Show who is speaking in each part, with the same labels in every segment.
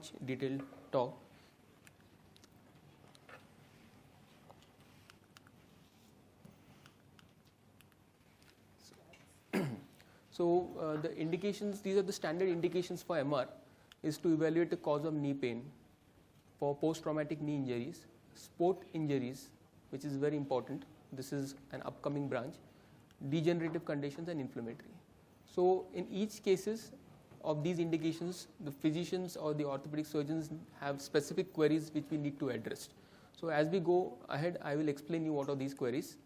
Speaker 1: much detailed talk. So the indications, these are the standard indications for MR, is to evaluate the cause of knee pain for post-traumatic knee injuries, sport injuries, which is very important. This is an upcoming branch, degenerative conditions and inflammatory. So in each cases of these indications, the physicians or the orthopedic surgeons have specific queries which we need to address. So as we go ahead, I will explain you what are these queries.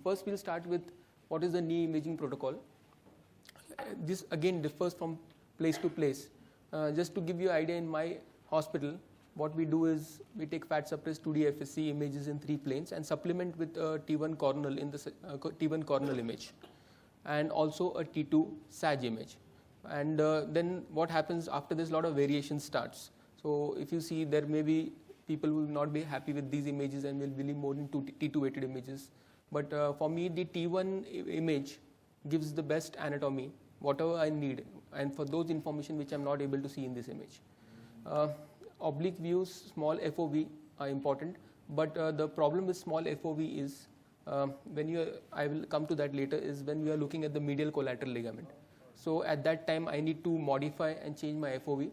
Speaker 1: First, we'll start with what is the knee imaging protocol. This again differs from place to place. Just to give you an idea, in my hospital, what we do is we take fat suppressed 2D FSC images in 3 planes and supplement with a T1 coronal in the T1 coronal image, and also a T2 SAG image. And then what happens after this, a lot of variation starts. So if you see, there may be people who will not be happy with these images and will believe more in T2 weighted images. But for me, the T1 image gives the best anatomy, whatever I need, and for those information which I'm not able to see in this image. Oblique views, small FOV are important, but the problem with small FOV is I will come to that later, is when we are looking at the medial collateral ligament. So at that time I need to modify and change my FOV,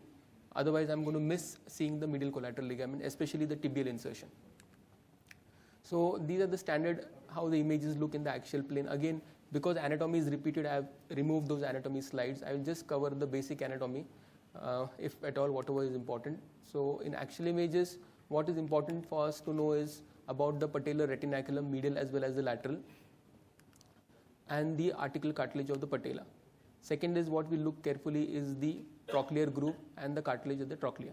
Speaker 1: otherwise I'm going to miss seeing the medial collateral ligament, especially the tibial insertion. So these are the standard how the images look in the axial plane. Again, because anatomy is repeated, I have removed those anatomy slides. I will just cover the basic anatomy, if at all, whatever is important. So in axial images, what is important for us to know is about the patellar retinaculum, medial as well as the lateral, and the articular cartilage of the patella. Second is what we look carefully is the trochlear groove and the cartilage of the trochlea.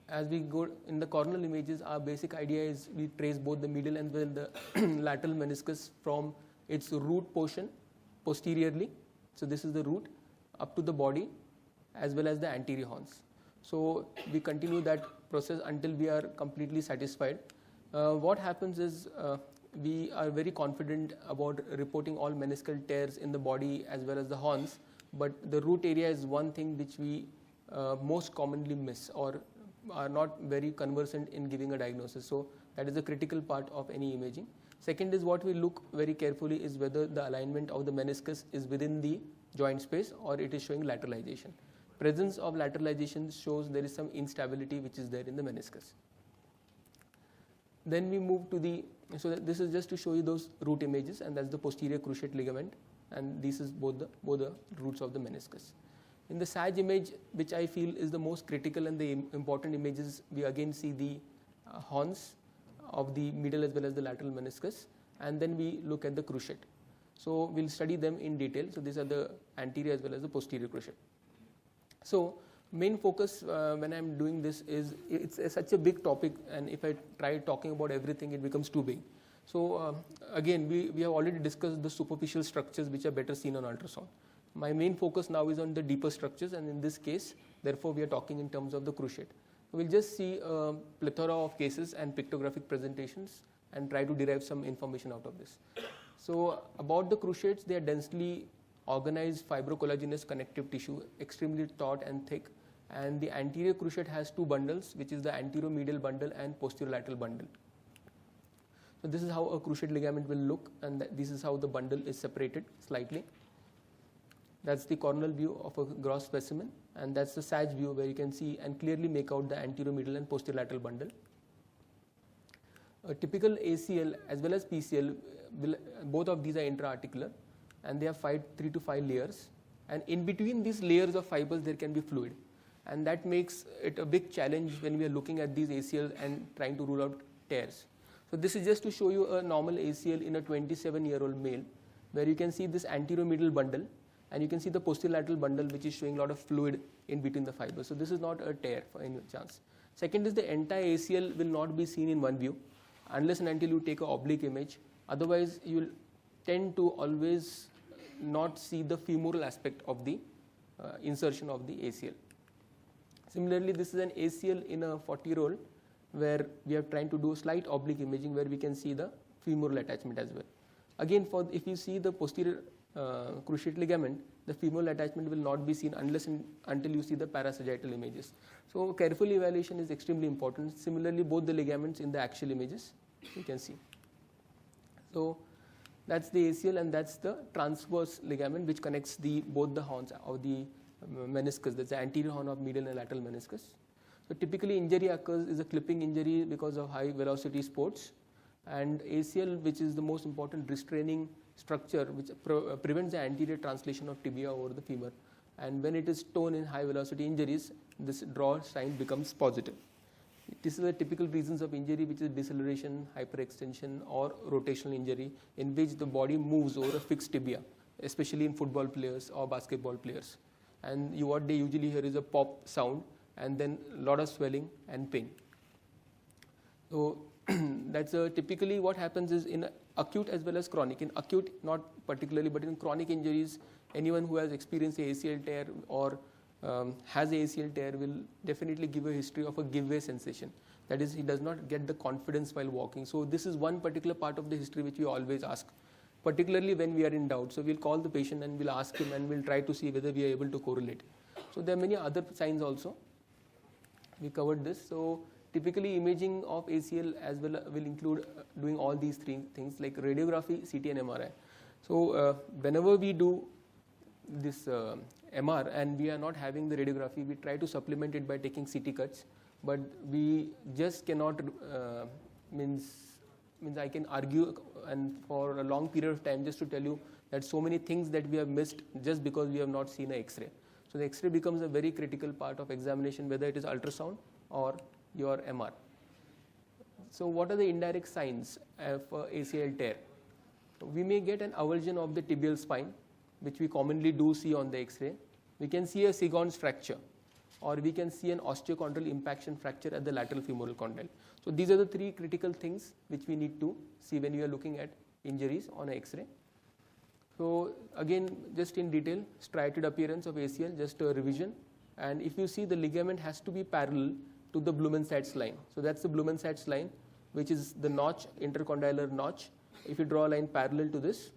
Speaker 1: As we go in the coronal images, our basic idea is we trace both the medial and the lateral meniscus from its root portion posteriorly. So this is the root up to the body as well as the anterior horns. So we continue that process until we are completely satisfied. What happens is we are very confident about reporting all meniscal tears in the body as well as the horns, but the root area is one thing which we most commonly miss or are not very conversant in giving a diagnosis. So that is a critical part of any imaging. Second is what we look very carefully is whether the alignment of the meniscus is within the joint space or it is showing lateralization. Presence of lateralization shows there is some instability which is there in the meniscus. Then we move to the, so this is just to show you those root images, and that's the posterior cruciate ligament, and this is both the roots of the meniscus. In the SAG image, which I feel is the most critical and the important images, we again see the horns of the medial as well as the lateral meniscus, and then we look at the cruciate. So we'll study them in detail. So these are the anterior as well as the posterior cruciate. So main focus when I'm doing this is it's such a big topic, and if I try talking about everything, it becomes too big. So again, we have already discussed the superficial structures which are better seen on ultrasound. My main focus now is on the deeper structures, and in this case, therefore, we are talking in terms of the cruciate. We'll just see a plethora of cases and pictographic presentations and try to derive some information out of this. So about the cruciates, they are densely organized fibrocollagenous connective tissue, extremely taut and thick, and the anterior cruciate has 2 bundles, which is the anteromedial bundle and posterolateral bundle. So this is how a cruciate ligament will look, and this is how the bundle is separated slightly. That's the coronal view of a gross specimen, and that's the SAG view where you can see and clearly make out the anteromedial and posterolateral bundle. A typical ACL as well as PCL, both of these are intra-articular, and they have 3 to 5 layers, and in between these layers of fibers there can be fluid, and that makes it a big challenge when we are looking at these ACL and trying to rule out tears. So this is just to show you a normal ACL in a 27-year-old male, where you can see this anteromedial bundle, and you can see the posterolateral bundle which is showing a lot of fluid in between the fibers. So this is not a tear for any chance. Second is the entire ACL will not be seen in one view unless and until you take an oblique image. Otherwise, you will tend to always not see the femoral aspect of the insertion of the ACL. Similarly, this is an ACL in a 40-year-old where we are trying to do slight oblique imaging where we can see the femoral attachment as well. Again, if you see the posterior cruciate ligament, the femoral attachment will not be seen until you see the parasagittal images. So careful evaluation is extremely important. Similarly, both the ligaments in the axial images you can see. So that's the ACL, and that's the transverse ligament which connects both the horns of the meniscus. That's the anterior horn of medial and lateral meniscus. So typically injury occurs is a clipping injury because of high velocity sports, and ACL, which is the most important restraining structure which prevents the anterior translation of tibia over the femur, and when it is torn in high velocity injuries, this draw sign becomes positive. This is the typical reasons of injury, which is deceleration, hyperextension, or rotational injury in which the body moves over a fixed tibia, especially in football players or basketball players. And what they usually hear is a pop sound and then a lot of swelling and pain. So that's typically what happens is in acute as well as chronic. In acute, not particularly, but in chronic injuries, anyone who has experienced a ACL tear or has a ACL tear will definitely give a history of a give-way sensation. That is, he does not get the confidence while walking. So this is one particular part of the history which we always ask, particularly when we are in doubt. So we'll call the patient and we'll ask him and we'll try to see whether we are able to correlate. So there are many other signs also. We covered this. So typically imaging of ACL as well will include doing all these three things like radiography, CT and MRI. So whenever we do this MR and we are not having the radiography, we try to supplement it by taking CT cuts, but we just cannot means I can argue and for a long period of time just to tell you that so many things that we have missed just because we have not seen an X-ray. So the X-ray becomes a very critical part of examination, whether it is ultrasound or your MR. So what are the indirect signs for ACL tear? We may get an avulsion of the tibial spine, which we commonly do see on the X-ray. We can see a Sigons fracture, or we can see an osteochondral impaction fracture at the lateral femoral condyle. So these are the three critical things which we need to see when we are looking at injuries on an X-ray. So again, just in detail, striated appearance of ACL, just a revision. And if you see, the ligament has to be parallel to the Blumenstadt's line. So that's the Blumenstadt's line, which is the notch, intercondylar notch. If you draw a line parallel to this,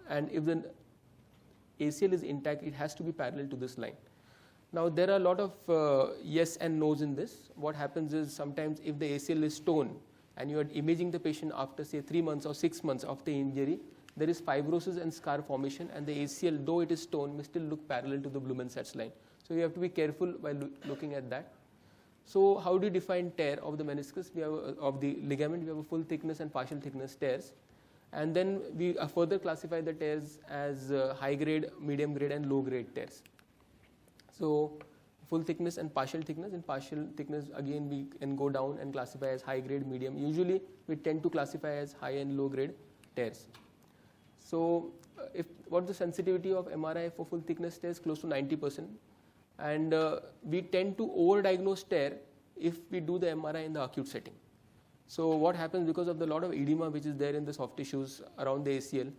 Speaker 1: and if the ACL is intact, it has to be parallel to this line. Now there are a lot of yes and no's in this. What happens is sometimes if the ACL is torn and you are imaging the patient after say 3 months or 6 months of the injury, there is fibrosis and scar formation, and the ACL, though it is torn, may still look parallel to the Blumenstadt's line. So you have to be careful while looking at that. So how do you define tear of the meniscus? We have of the ligament, we have a full thickness and partial thickness tears. And then we further classify the tears as high grade, medium grade and low grade tears. So full thickness and partial thickness. In partial thickness, again we can go down and classify as high grade, medium. Usually we tend to classify as high and low grade tears. So what's the sensitivity of MRI for full thickness tears? Close to 90%. And we tend to overdiagnose tear if we do the MRI in the acute setting. So what happens, because of the lot of edema which is there in the soft tissues around the ACL,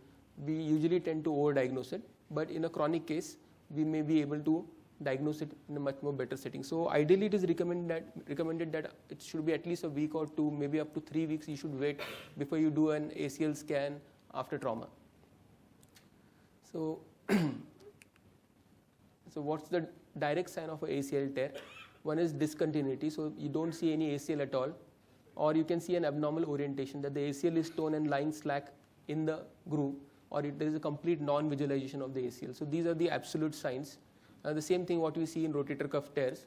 Speaker 1: we usually tend to overdiagnose it. But in a chronic case, we may be able to diagnose it in a much more better setting. So ideally it is recommended that it should be at least a week or two, maybe up to 3 weeks you should wait before you do an ACL scan after trauma. So, so what's the direct sign of an ACL tear? One is discontinuity, so you don't see any ACL at all, or you can see an abnormal orientation, that the ACL is torn and lying slack in the groove, or there is a complete non-visualization of the ACL. So these are the absolute signs. The same thing what we see in rotator cuff tears.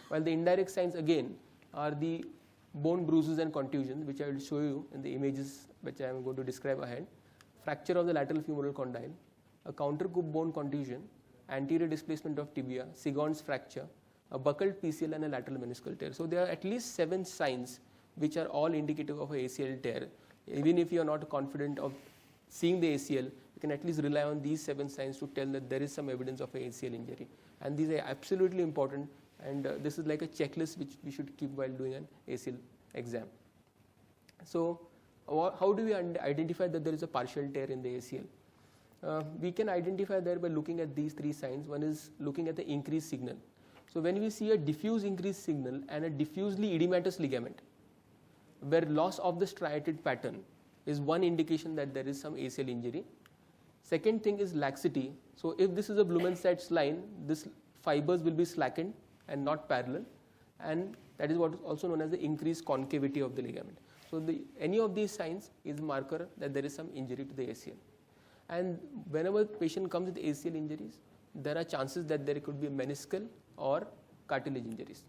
Speaker 1: While the indirect signs again are the bone bruises and contusions, which I will show you in the images which I am going to describe ahead. Fracture of the lateral femoral condyle, a countercup bone contusion, anterior displacement of tibia, Sigons fracture, a buckled PCL and a lateral meniscal tear. So there are at least 7 signs which are all indicative of a ACL tear. Even if you are not confident of seeing the ACL, you can at least rely on these 7 signs to tell that there is some evidence of a ACL injury. And these are absolutely important, and this is like a checklist which we should keep while doing an ACL exam. So how do we identify that there is a partial tear in the ACL? We can identify there by looking at these 3 signs. One is looking at the increased signal. So when we see a diffuse increased signal and a diffusely edematous ligament, where loss of the striated pattern is one indication that there is some ACL injury. Second thing is laxity. So if this is a Blumenstadt's line, this fibers will be slackened and not parallel, and that is what is also known as the increased concavity of the ligament. So any of these signs is marker that there is some injury to the ACL. And whenever patient comes with ACL injuries, there are chances that there could be meniscal or cartilage injuries.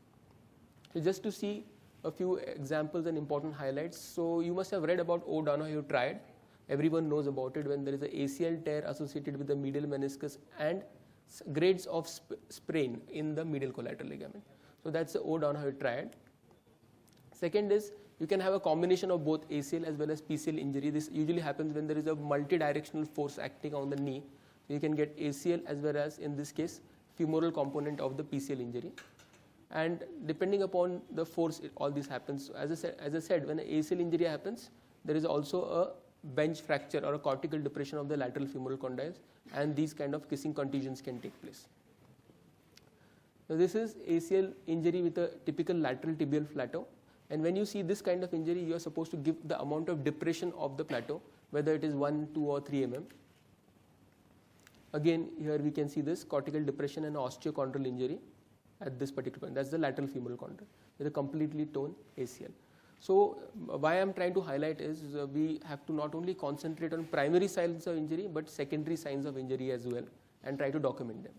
Speaker 1: So just to see a few examples and important highlights. So you must have read about O'Donoghue triad. Everyone knows about it when there is an ACL tear associated with the medial meniscus and grades of sprain in the medial collateral ligament. So that's the O'Donoghue triad. Second is you can have a combination of both ACL as well as PCL injury. This usually happens when there is a multidirectional force acting on the knee. You can get ACL as well as, in this case, femoral component of the PCL injury. And depending upon the force, all this happens. So as I said, when an ACL injury happens, there is also a bench fracture or a cortical depression of the lateral femoral condyles, and these kind of kissing contusions can take place. Now this is ACL injury with a typical lateral tibial plateau. And when you see this kind of injury, you are supposed to give the amount of depression of the plateau, whether it is 1, 2 or 3 mm. Again, here we can see this cortical depression and osteochondral injury at this particular point. That's the lateral femoral condyle with a completely torn ACL. So why I am trying to highlight is we have to not only concentrate on primary signs of injury, but secondary signs of injury as well, and try to document them.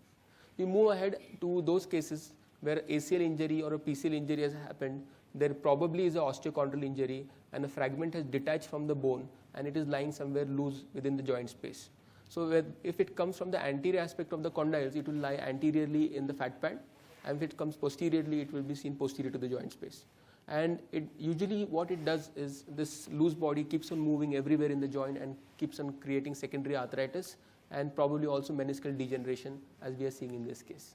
Speaker 1: We move ahead to those cases where ACL injury or a PCL injury has happened. There probably is an osteochondral injury and a fragment has detached from the bone and it is lying somewhere loose within the joint space. So if it comes from the anterior aspect of the condyles, it will lie anteriorly in the fat pad, and if it comes posteriorly, it will be seen posterior to the joint space. And it usually what it does is this loose body keeps on moving everywhere in the joint and keeps on creating secondary arthritis and probably also meniscal degeneration, as we are seeing in this case.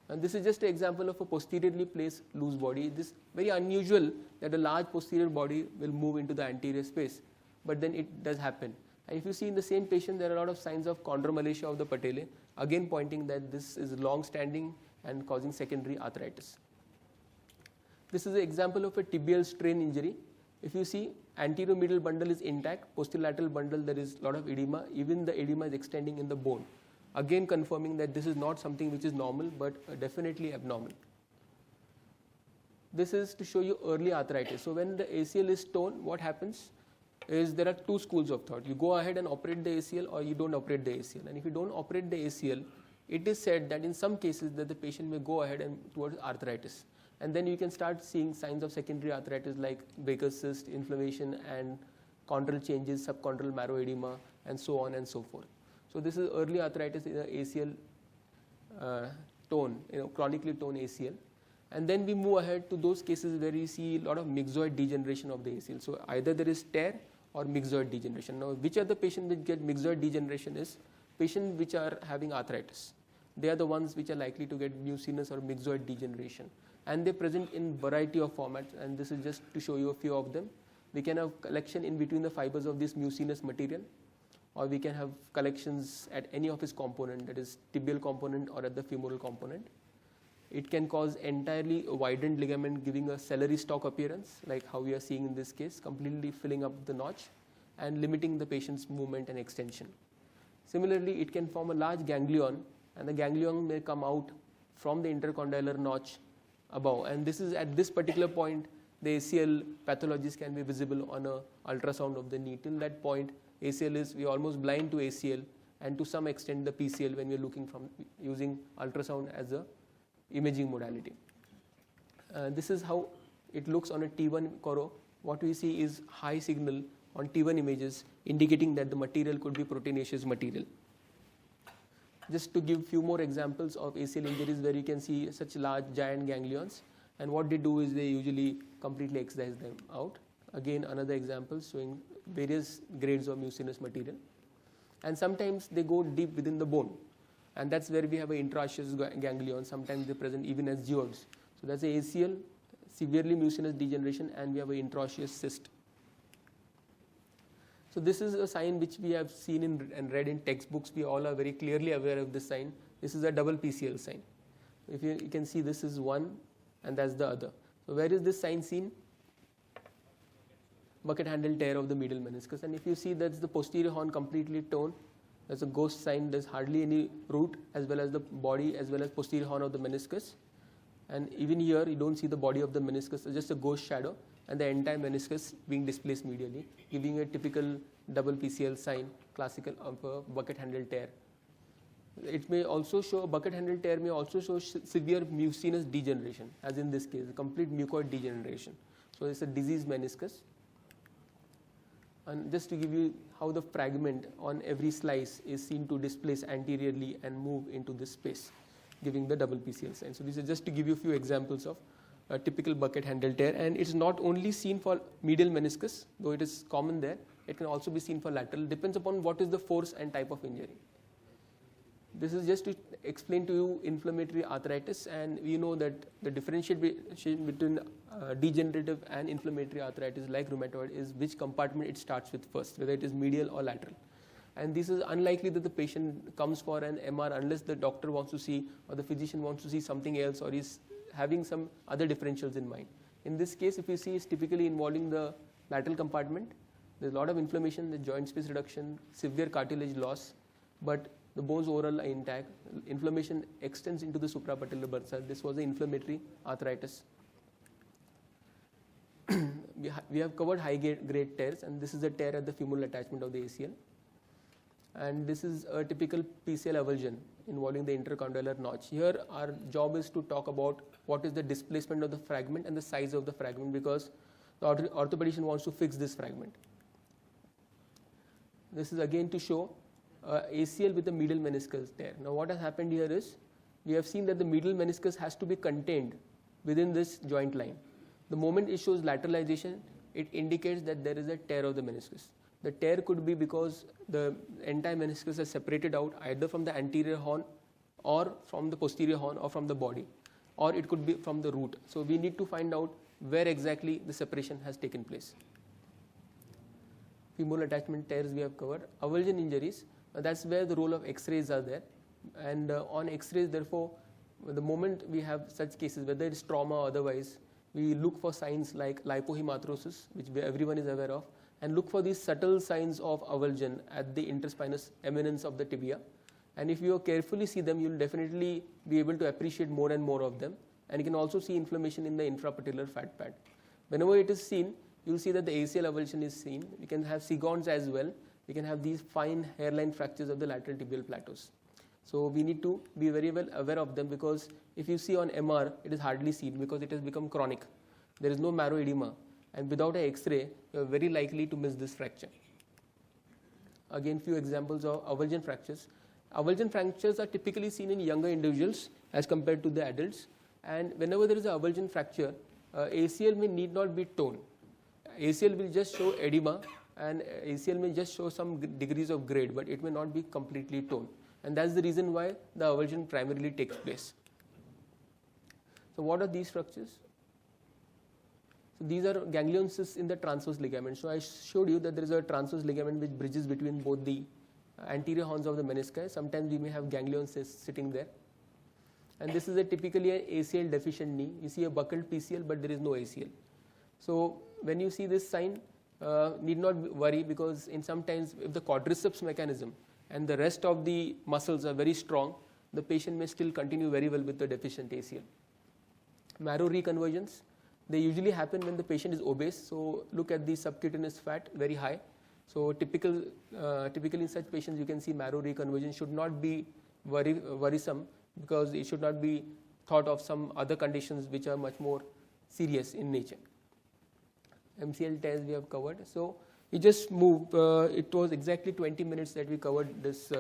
Speaker 1: And this is just an example of a posteriorly placed loose body. This is very unusual that a large posterior body will move into the anterior space, but then it does happen. And if you see in the same patient, there are a lot of signs of Chondromalacia of the patellae, again pointing that this is long-standing and causing secondary arthritis. This is an example of a tibial strain injury. If you see, anterior medial bundle is intact, posterolateral bundle there is a lot of edema, even the edema is extending in the bone. Again confirming that this is not something which is normal, but definitely abnormal. This is to show you early arthritis. So when the ACL is torn, what happens is there are two schools of thought. You go ahead and operate the ACL, or you don't operate the ACL. And if you don't operate the ACL, it is said that in some cases that the patient may go ahead and towards arthritis. And then you can start seeing signs of secondary arthritis like Baker's cyst, inflammation, and chondral changes, subchondral marrow edema, and so on and so forth. So this is early arthritis in the ACL torn, chronically torn ACL. And then we move ahead to those cases where you see a lot of myxoid degeneration of the ACL. So either there is tear or myxoid degeneration. Now, which are the patients which get myxoid degeneration is patients which are having arthritis. They are the ones which are likely to get mucinous or myxoid degeneration. And they present in variety of formats, and this is just to show you a few of them. We can have collection in between the fibers of this mucinous material, or we can have collections at any of its component, that is tibial component or at the femoral component. It can cause entirely widened ligament giving a celery stalk appearance, like how we are seeing in this case, completely filling up the notch and limiting the patient's movement and extension. Similarly, it can form a large ganglion, and the ganglion may come out from the intercondylar notch above. And this is at this particular point, the ACL pathologies can be visible on a ultrasound of the knee. Till that point, ACL is, we are almost blind to ACL, and to some extent the PCL when we are looking from using ultrasound as a imaging modality. This is how it looks on a T1 choro. What we see is high signal on T1 images indicating that the material could be proteinaceous material. Just to give few more examples of ACL injuries where you can see such large giant ganglions, and what they do is they usually completely excise them out. Again, another example showing various grades of mucinous material, and sometimes they go deep within the bone, and that's where we have an intraosseous ganglion. Sometimes they present even as geoids. So that's the ACL, severely mucinous degeneration, and we have an intraosseous cyst. So this is a sign which we have seen and read in textbooks. We all are very clearly aware of this sign. This is a double PCL sign. If you can see, this is one and that's the other. So where is this sign seen? Bucket handle tear of the medial meniscus. And if you see, that's the posterior horn completely torn. There's a ghost sign. There's hardly any root as well as the body as well as posterior horn of the meniscus. And even here you don't see the body of the meniscus, it's just a ghost shadow and the entire meniscus being displaced medially, giving a typical double PCL sign, classical of a bucket handle tear. It may also show, bucket handle tear may also show severe mucinous degeneration, as in this case, a complete mucoid degeneration. So it's a diseased meniscus. And just to give you how the fragment on every slice is seen to displace anteriorly and move into this space, giving the double PCL sign. So this is just to give you a few examples of a typical bucket handle tear, and it's not only seen for medial meniscus, though it is common there, it can also be seen for lateral, depends upon what is the force and type of injury. This is just to explain to you inflammatory arthritis, and we know that the differentiation between degenerative and inflammatory arthritis like rheumatoid is which compartment it starts with first, whether it is medial or lateral. And this is unlikely that the patient comes for an MR unless the doctor wants to see or the physician wants to see something else or is having some other differentials in mind. In this case, if you see, it's typically involving the lateral compartment. There's a lot of inflammation, the joint space reduction, severe cartilage loss, but the bones overall are intact. Inflammation extends into the suprapatellar bursa. This was the inflammatory arthritis. We have covered high-grade tears, and this is a tear at the femoral attachment of the ACL. And this is a typical PCL avulsion involving the intercondylar notch. Here our job is to talk about what is the displacement of the fragment and the size of the fragment, because the orthopedician wants to fix this fragment. This is again to show ACL with the medial meniscus tear. Now what has happened here is, we have seen that the medial meniscus has to be contained within this joint line. The moment it shows lateralization, it indicates that there is a tear of the meniscus. The tear could be because the entire meniscus is separated out either from the anterior horn or from the posterior horn or from the body, or it could be from the root. So we need to find out where exactly the separation has taken place. Femoral attachment tears we have covered. Avulsion injuries, that's where the role of X-rays are there. And on X-rays, therefore, the moment we have such cases, whether it's trauma or otherwise, we look for signs like lipohematrosis, which everyone is aware of, and look for these subtle signs of avulsion at the interspinous eminence of the tibia. And if you carefully see them, you will definitely be able to appreciate more and more of them. And you can also see inflammation in the infrapatellar fat pad. Whenever it is seen, you will see that the ACL avulsion is seen. We can have segons as well. We can have these fine hairline fractures of the lateral tibial plateaus. So we need to be very well aware of them, because if you see on MR, it is hardly seen because it has become chronic. There is no marrow edema, and without an X-ray, you are very likely to miss this fracture. Again, few examples of avulsion fractures. Avulsion fractures are typically seen in younger individuals as compared to the adults, and whenever there is an avulsion fracture, ACL may need not be torn. ACL will just show edema, and ACL may just show some degrees of grade, but it may not be completely torn. And that's the reason why the avulsion primarily takes place. So what are these fractures? So these are ganglions in the transverse ligament. So I showed you that there is a transverse ligament which bridges between both the anterior horns of the menisci. Sometimes we may have ganglions sitting there. And this is typically an ACL deficient knee. You see a buckled PCL, but there is no ACL. So when you see this sign, need not worry, because in sometimes if the quadriceps mechanism and the rest of the muscles are very strong, the patient may still continue very well with the deficient ACL. Marrow reconversions, they usually happen when the patient is obese. So look at the subcutaneous fat, very high. So typically in such patients you can see marrow reconversion should not be worrisome, because it should not be thought of some other conditions which are much more serious in nature. MCL tears we have covered. So we just moved, it was exactly 20 minutes that we covered this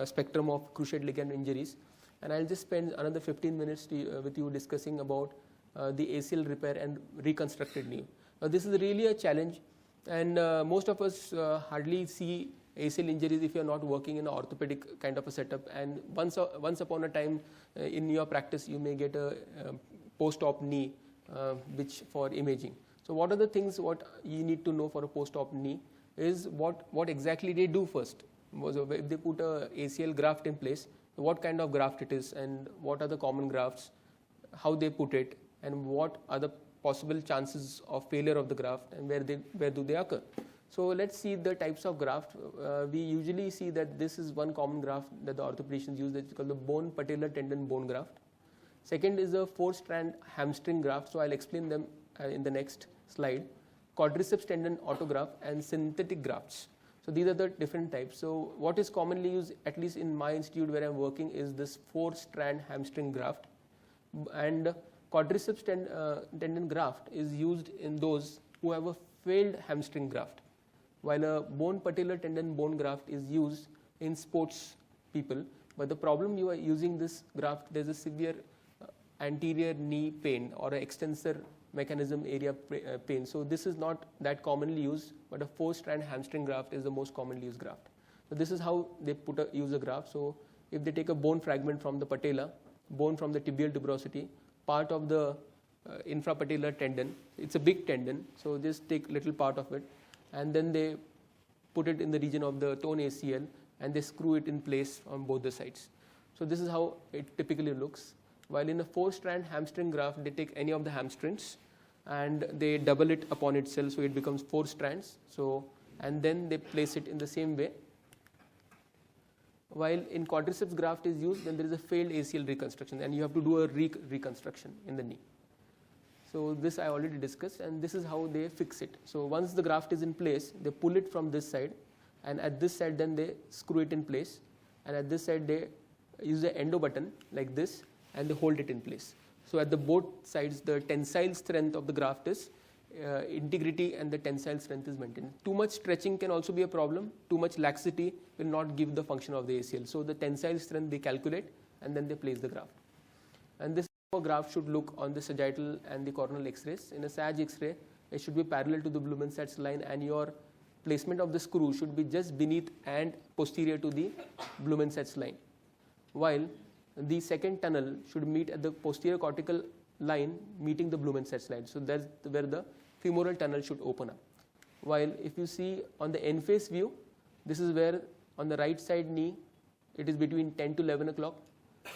Speaker 1: spectrum of cruciate ligament injuries, and I'll just spend another 15 minutes with you discussing about the ACL repair and reconstructed knee. Now this is really a challenge, and most of us hardly see ACL injuries if you are not working in an orthopedic kind of a setup, and once upon a time in your practice you may get a post-op knee which for imaging. So what are the things what you need to know for a post-op knee is what exactly they do first. So if they put a ACL graft in place, what kind of graft it is, and what are the common grafts, how they put it, and what are the possible chances of failure of the graft, and where do they occur. So let's see the types of graft. We usually see that this is one common graft that the orthopedicians use, that's called the bone patellar tendon bone graft. Second is a 4-strand hamstring graft, so I'll explain them in the next slide. Quadriceps tendon autograft and synthetic grafts. So these are the different types. So what is commonly used, at least in my institute where I'm working, is this 4-strand hamstring graft. And quadriceps tendon graft is used in those who have a failed hamstring graft, while a bone patellar tendon bone graft is used in sports people. But the problem you are using this graft, there's a severe anterior knee pain or an extensor mechanism area pain. So this is not that commonly used, but a 4-strand hamstring graft is the most commonly used graft. So this is how they use a graft. So if they take a bone fragment from the patella, bone from the tibial tuberosity, part of the infrapatellar tendon, it's a big tendon, so just take little part of it, and then they put it in the region of the torn ACL and they screw it in place on both the sides. So this is how it typically looks. While in a 4-strand hamstring graft, they take any of the hamstrings and they double it upon itself, so it becomes 4 strands. So, and then they place it in the same way. While in quadriceps graft is used, then there is a failed ACL reconstruction, and you have to do a reconstruction in the knee. So this I already discussed, and this is how they fix it. So once the graft is in place, they pull it from this side, and at this side then they screw it in place, and at this side they use the endo-button like this, and they hold it in place. So at the both sides, the tensile strength of the graft is integrity, and the tensile strength is maintained. Too much stretching can also be a problem. Too much laxity will not give the function of the ACL. So the tensile strength they calculate, and then they place the graft. And this graft should look on the sagittal and the coronal X-rays. In a SAG X-ray, it should be parallel to the Blumenstadt's line, and your placement of the screw should be just beneath and posterior to the Blumenstadt's line. While the second tunnel should meet at the posterior cortical line meeting the Blumenstadt's line. So that's where the femoral tunnel should open up. While if you see on the end-face view, this is where on the right side knee, it is between 10 to 11 o'clock,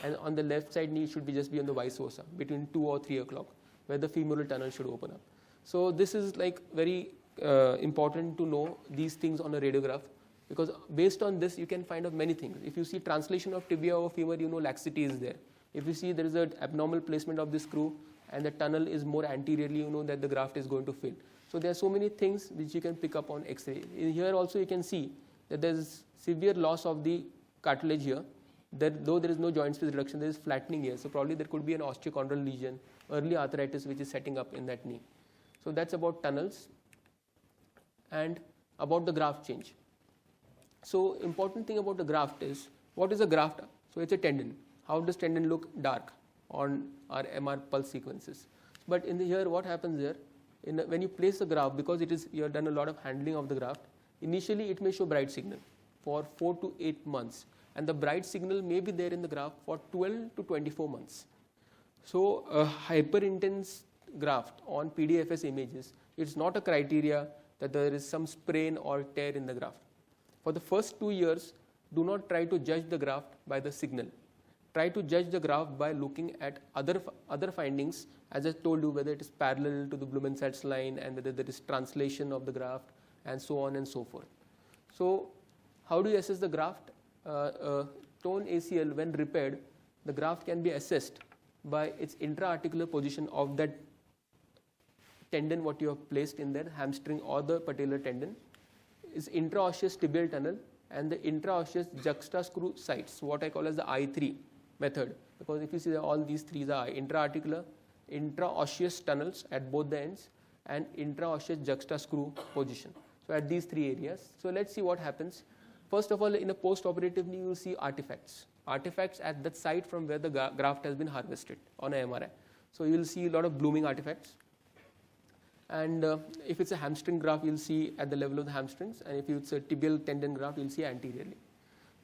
Speaker 1: and on the left side knee should be just be on the vice versa, between 2 or 3 o'clock, where the femoral tunnel should open up. So this is like very important to know these things on a radiograph, because based on this you can find out many things. If you see translation of tibia or femur, you know laxity is there. If you see there is an abnormal placement of the screw and the tunnel is more anteriorly, you know that the graft is going to fail. So there are so many things which you can pick up on X-ray. Here also you can see that there is severe loss of the cartilage here. Though there is no joint space reduction, there is flattening here. So probably there could be an osteochondral lesion, early arthritis which is setting up in that knee. So that's about tunnels and about the graft change. So important thing about the graft is, what is a graft? So it's a tendon. How does tendon look? Dark on our MR pulse sequences. But in here, what happens here? When you place the graft, because you have done a lot of handling of the graft, initially it may show bright signal for 4 to 8 months, and the bright signal may be there in the graft for 12 to 24 months. So a hyperintense graft on PDFS images, it's not a criteria that there is some sprain or tear in the graft. For the first 2 years, do not try to judge the graft by the signal. Try to judge the graft by looking at other findings, as I told you, whether it is parallel to the Blumenstadt's line and whether there is translation of the graft and so on and so forth. So how do you assess the graft? Torn ACL, when repaired, the graft can be assessed by its intra-articular position of that tendon what you have placed in there, hamstring or the patellar tendon, is intraosseous tibial tunnel and the intraosseous juxta-screw sites, what I call as the I3 method, because if you see all these three are intra-articular, intraosseous tunnels at both the ends, and intraosseous juxta-screw position. So at these 3 areas. So let's see what happens. First of all, in a post-operative knee, you will see artifacts at that site from where the graft has been harvested on a MRI. So you will see a lot of blooming artifacts. And if it's a hamstring graft, you'll see at the level of the hamstrings, and if it's a tibial tendon graft, you'll see anteriorly.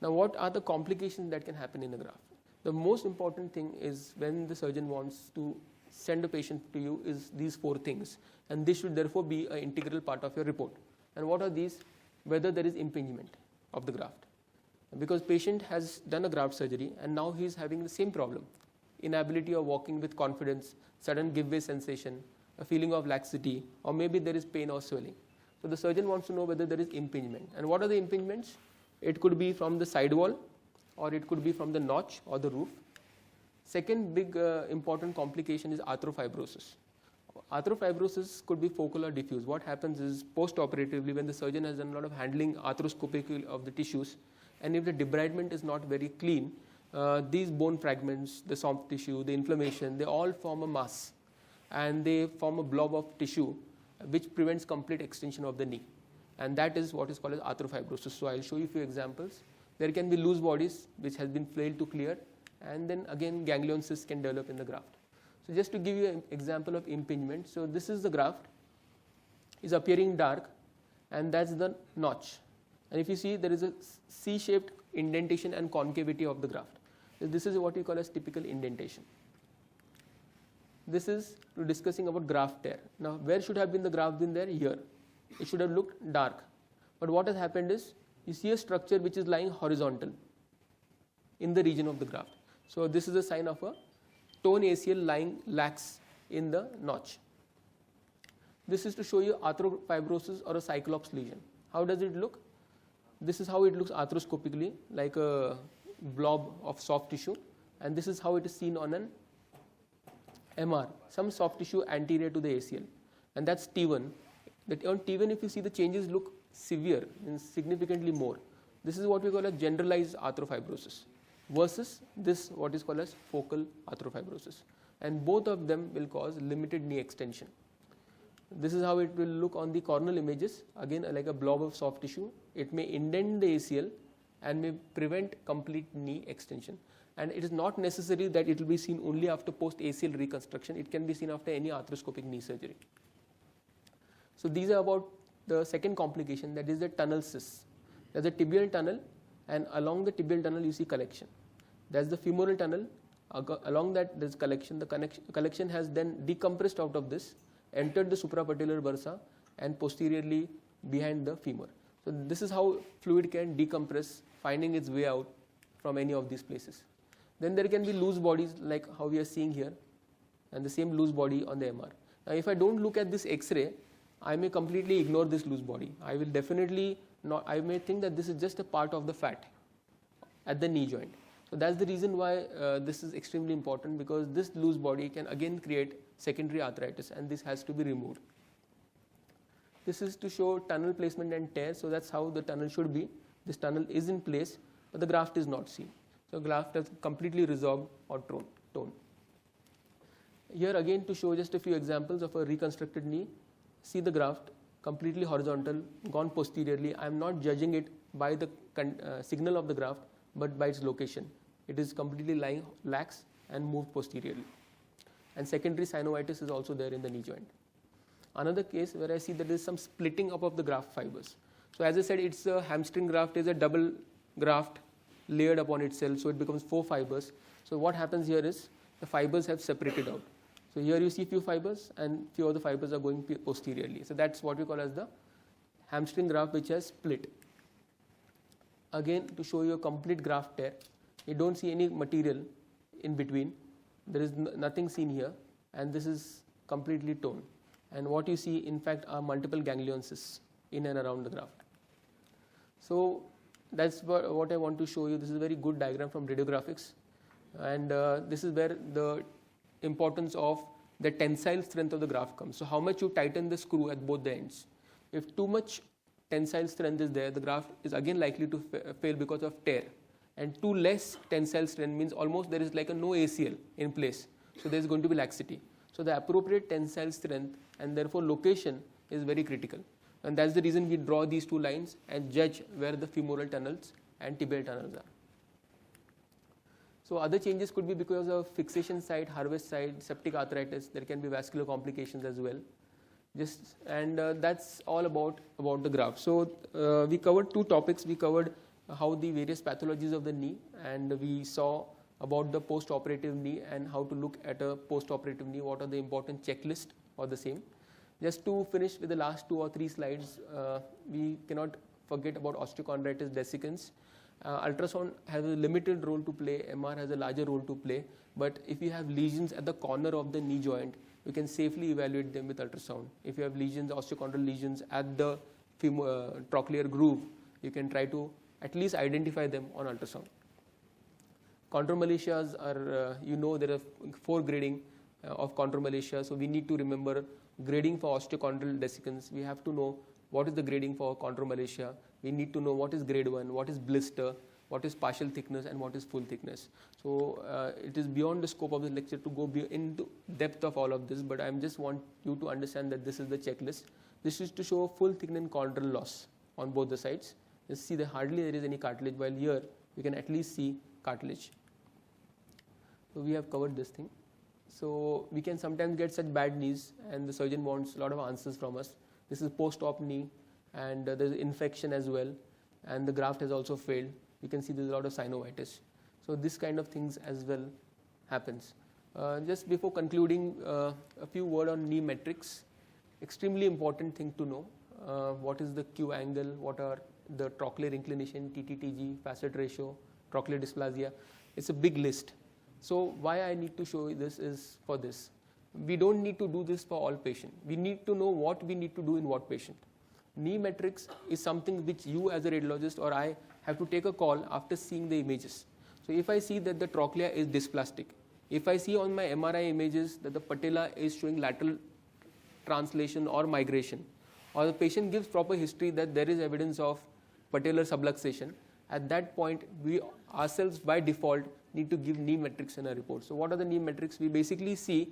Speaker 1: Now, what are the complications that can happen in a graft? The most important thing is when the surgeon wants to send a patient to you is these 4 things, and this should therefore be an integral part of your report. And what are these? Whether there is impingement of the graft, because patient has done a graft surgery and now he is having the same problem, inability of walking with confidence, sudden give way sensation, a feeling of laxity, or maybe there is pain or swelling. So the surgeon wants to know whether there is impingement. And what are the impingements? It could be from the side wall, or it could be from the notch or the roof. Second big important complication is arthrofibrosis. Arthrofibrosis could be focal or diffuse. What happens is post-operatively, when the surgeon has done a lot of handling arthroscopically of the tissues, and if the debridement is not very clean, these bone fragments, the soft tissue, the inflammation, they all form a mass, and they form a blob of tissue which prevents complete extension of the knee, and that is what is called as arthrofibrosis. So I'll show you a few examples. There can be loose bodies which has been failed to clear, and then again ganglion cysts can develop in the graft. So just to give you an example of impingement, so this is the graft, is appearing dark, and that's the notch. And if you see, there is a C-shaped indentation and concavity of the graft. This is what we call as typical indentation. This is discussing about graft tear. Now, where should have been the graft been there? Here. It should have looked dark. But what has happened is, you see a structure which is lying horizontal in the region of the graft. So this is a sign of a torn ACL lying lax in the notch. This is to show you arthrofibrosis or a cyclops lesion. How does it look? This is how it looks arthroscopically, like a blob of soft tissue, and this is how it is seen on an MR, some soft tissue anterior to the ACL, and that's T1. That on T1, if you see, the changes look severe and significantly more. This is what we call a generalized arthrofibrosis versus this what is called as focal arthrofibrosis, and both of them will cause limited knee extension. This is how it will look on the corneal images, again like a blob of soft tissue. It may indent the ACL and may prevent complete knee extension. And it is not necessary that it will be seen only after post-ACL reconstruction. It can be seen after any arthroscopic knee surgery. So these are about the second complication, that is the tunnel cysts. There's a tibial tunnel, and along the tibial tunnel you see collection. There's the femoral tunnel. Along that there's collection. The collection has then decompressed out of this, entered the suprapatellar bursa, and posteriorly behind the femur. So this is how fluid can decompress, finding its way out from any of these places. Then there can be loose bodies like how we are seeing here, and the same loose body on the MR. Now if I don't look at this X-ray, I may completely ignore this loose body. I will definitely not, I may think that this is just a part of the fat at the knee joint. So that's the reason why this is extremely important, because this loose body can again create secondary arthritis, and this has to be removed. This is to show tunnel placement and tear. So that's how the tunnel should be. This tunnel is in place, but the graft is not seen. So graft is completely resorbed or torn. Here again to show just a few examples of a reconstructed knee. See the graft completely horizontal, gone posteriorly. I am not judging it by the signal of the graft, but by its location. It is completely lying lax and moved posteriorly. And secondary synovitis is also there in the knee joint. Another case where I see that there is some splitting up of the graft fibers. So as I said, it's a hamstring graft is a double graft layered upon itself, so it becomes 4 fibers. So what happens here is the fibers have separated out. So here you see few fibers, and few of the fibers are going posteriorly. So that's what we call as the hamstring graft which has split. Again, to show you a complete graft tear, you don't see any material in between. There is nothing seen here, and this is completely torn. And what you see in fact are multiple ganglion cysts in and around the graft. So that's what I want to show you. This is a very good diagram from radiographics, and this is where the importance of the tensile strength of the graft comes. So how much you tighten the screw at both the ends. If too much tensile strength is there, the graft is again likely to fail because of tear. And too less tensile strength means almost there is like a no ACL in place. So there is going to be laxity. So the appropriate tensile strength and therefore location is very critical. And that's the reason we draw these two lines and judge where the femoral tunnels and tibial tunnels are. So other changes could be because of fixation site, harvest site, septic arthritis. There can be vascular complications as well. That's all about the graft. So we covered 2 topics. We covered how the various pathologies of the knee, and we saw about the post-operative knee and how to look at a post-operative knee, what are the important checklist or the same. Just to finish with the last 2 or 3 slides, we cannot forget about osteochondritis dessicans. Ultrasound has a limited role to play, MR has a larger role to play, but if you have lesions at the corner of the knee joint, we can safely evaluate them with ultrasound. If you have lesions, osteochondral lesions at the trochlear groove, you can try to at least identify them on ultrasound. Chondromalicias are, there are 4 grading of chondromalacia, so we need to remember grading for osteochondral dessicans. We have to know what is the grading for chondromalacia. We need to know what is grade 1, what is blister, what is partial thickness, and what is full thickness. So it is beyond the scope of the lecture to go into depth of all of this, but I just want you to understand that this is the checklist. This is to show full thickened chondral loss on both the sides. You see that hardly there is any cartilage, while here we can at least see cartilage. So we have covered this thing. So we can sometimes get such bad knees and the surgeon wants a lot of answers from us. This is post-op knee, and there is infection as well, and the graft has also failed. You can see there is a lot of synovitis. So this kind of things as well happens. Just before concluding, a few words on knee metrics. Extremely important thing to know. What is the Q angle? What are the trochlear inclination, TTTG, facet ratio, trochlear dysplasia? It's a big list. So why I need to show you this is for this. We don't need to do this for all patients. We need to know what we need to do in what patient. Knee metrics is something which you as a radiologist or I have to take a call after seeing the images. So if I see that the trochlea is dysplastic, if I see on my MRI images that the patella is showing lateral translation or migration, or the patient gives proper history that there is evidence of patellar subluxation, at that point we ourselves by default need to give knee metrics in a report. So what are the knee metrics? We basically see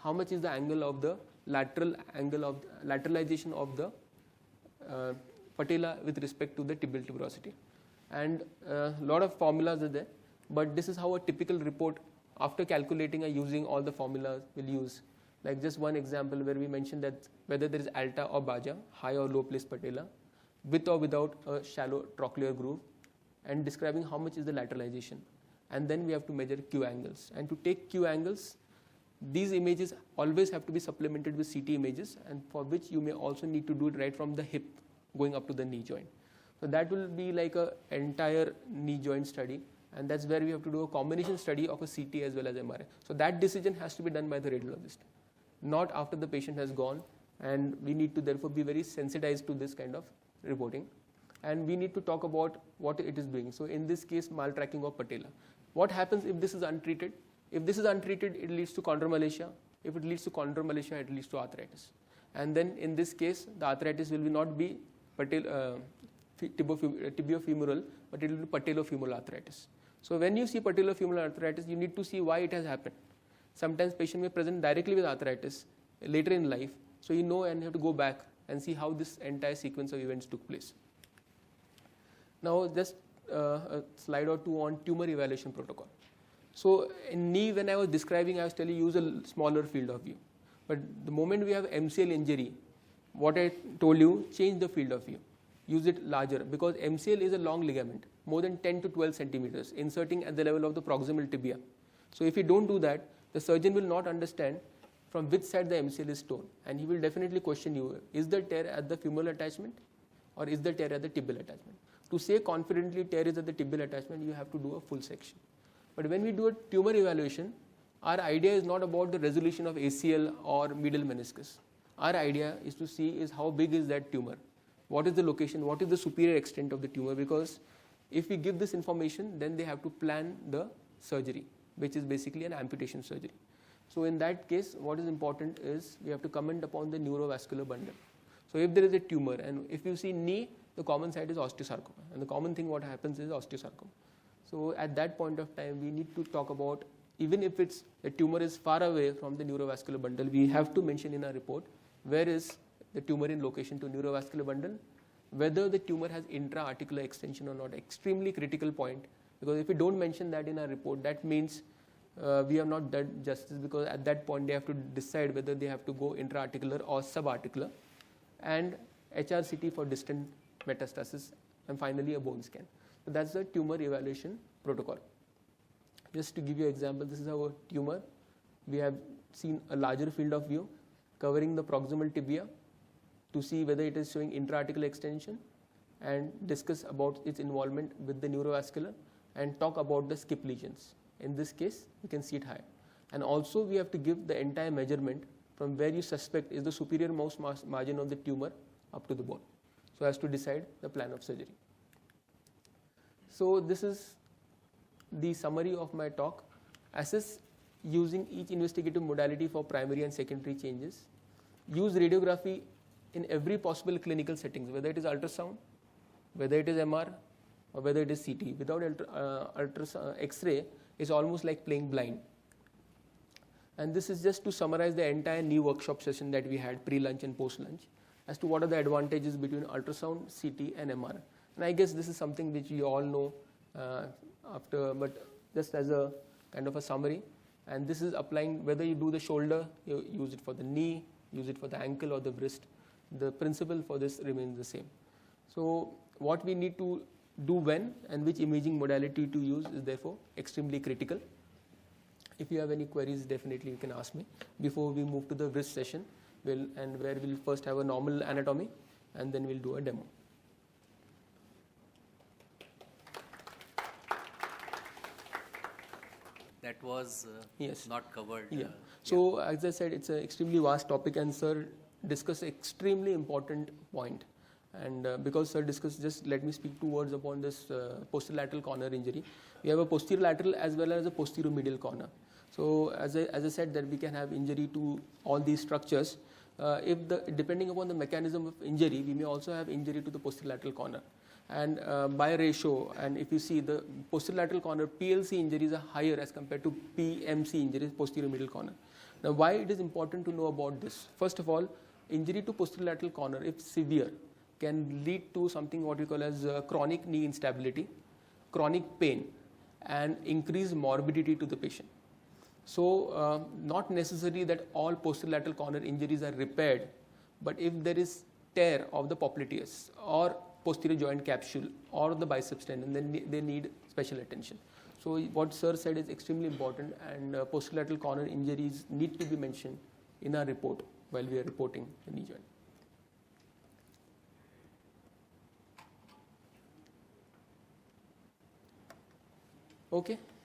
Speaker 1: how much is the angle of the lateralization of the patella with respect to the tibial tuberosity. And a lot of formulas are there, but this is how a typical report after calculating or using all the formulas will use. Like just one example where we mentioned that whether there is alta or baja, high or low placed patella, with or without a shallow trochlear groove, and describing how much is the lateralization. And then we have to measure Q angles. And to take Q angles, these images always have to be supplemented with CT images, and for which you may also need to do it right from the hip going up to the knee joint. So that will be like an entire knee joint study, and that's where we have to do a combination study of a CT as well as MRI. So that decision has to be done by the radiologist, not after the patient has gone, and we need to therefore be very sensitized to this kind of reporting. And we need to talk about what it is doing. So in this case, maltracking of patella. What happens if this is untreated? If this is untreated, it leads to chondromalacia. If it leads to chondromalacia, it leads to arthritis. And then in this case, the arthritis will not be tibiofemoral, but it will be patellofemoral arthritis. So when you see patellofemoral arthritis, you need to see why it has happened. Sometimes patient may present directly with arthritis later in life, so you know and you have to go back and see how this entire sequence of events took place. Now just a slide or two on tumor evaluation protocol. So in knee, when I was describing, I was telling you use a smaller field of view. But the moment we have MCL injury, what I told you, change the field of view. Use it larger, because MCL is a long ligament, more than 10 to 12 centimeters, inserting at the level of the proximal tibia. So if you don't do that, the surgeon will not understand from which side the MCL is torn, and he will definitely question you, is the tear at the femoral attachment or is the tear at the tibial attachment? To say confidently tear is at the tibial attachment, you have to do a full section. But when we do a tumor evaluation, our idea is not about the resolution of ACL or medial meniscus. Our idea is to see is how big is that tumor, what is the location, what is the superior extent of the tumor, because if we give this information, then they have to plan the surgery, which is basically an amputation surgery. So in that case, what is important is we have to comment upon the neurovascular bundle. So if there is a tumor, and if you see knee, the common site is osteosarcoma, and the common thing what happens is osteosarcoma. So at that point of time, we need to talk about, even if the tumor is far away from the neurovascular bundle, we have to mention in our report where is the tumor in location to neurovascular bundle, whether the tumor has intra-articular extension or not, extremely critical point, because if we don't mention that in our report, that means we have not done justice, because at that point they have to decide whether they have to go intra-articular or subarticular, and HRCT for distant metastasis, and finally a bone scan. So that's the tumor evaluation protocol. Just to give you an example, this is our tumor. We have seen a larger field of view covering the proximal tibia to see whether it is showing intra-articular extension, and discuss about its involvement with the neurovascular, and talk about the skip lesions. In this case, you can see it high. And also we have to give the entire measurement from where you suspect is the superior most margin of the tumor up to the bone, so as to decide the plan of surgery. So this is the summary of my talk. Assess using each investigative modality for primary and secondary changes. Use radiography in every possible clinical settings, whether it is ultrasound, whether it is MR, or whether it is CT. Without X-ray, it's almost like playing blind. And this is just to summarize the entire new workshop session that we had pre-lunch and post-lunch as to what are the advantages between ultrasound, CT and MR. And I guess this is something which you all know but just as a kind of a summary. And this is applying whether you do the shoulder, you use it for the knee, use it for the ankle or the wrist. The principle for this remains the same. So what we need to do when and which imaging modality to use is therefore extremely critical. If you have any queries, definitely you can ask me before we move to the wrist session, where we'll first have a normal anatomy and then we'll do a demo.
Speaker 2: That was
Speaker 1: yes.
Speaker 2: not covered.
Speaker 1: Yeah. So as I said, it's an extremely vast topic, and sir discussed an extremely important point. And because sir discussed, just let me speak 2 words upon this posterolateral corner injury. We have a posterolateral as well as a posteromedial corner. So as I said, that we can have injury to all these structures. Depending upon the mechanism of injury, we may also have injury to the posterolateral corner. And by ratio, and if you see the posterolateral corner, PLC injuries are higher as compared to PMC injuries, posteromedial corner. Now, why it is important to know about this? First of all, injury to posterolateral corner, if severe, can lead to something what we call as chronic knee instability, chronic pain, and increased morbidity to the patient. So, not necessary that all posterolateral corner injuries are repaired, but if there is tear of the popliteus or posterior joint capsule or the biceps tendon, then they need special attention. So, what sir said is extremely important, and posterolateral corner injuries need to be mentioned in our report while we are reporting the knee joint. Okay.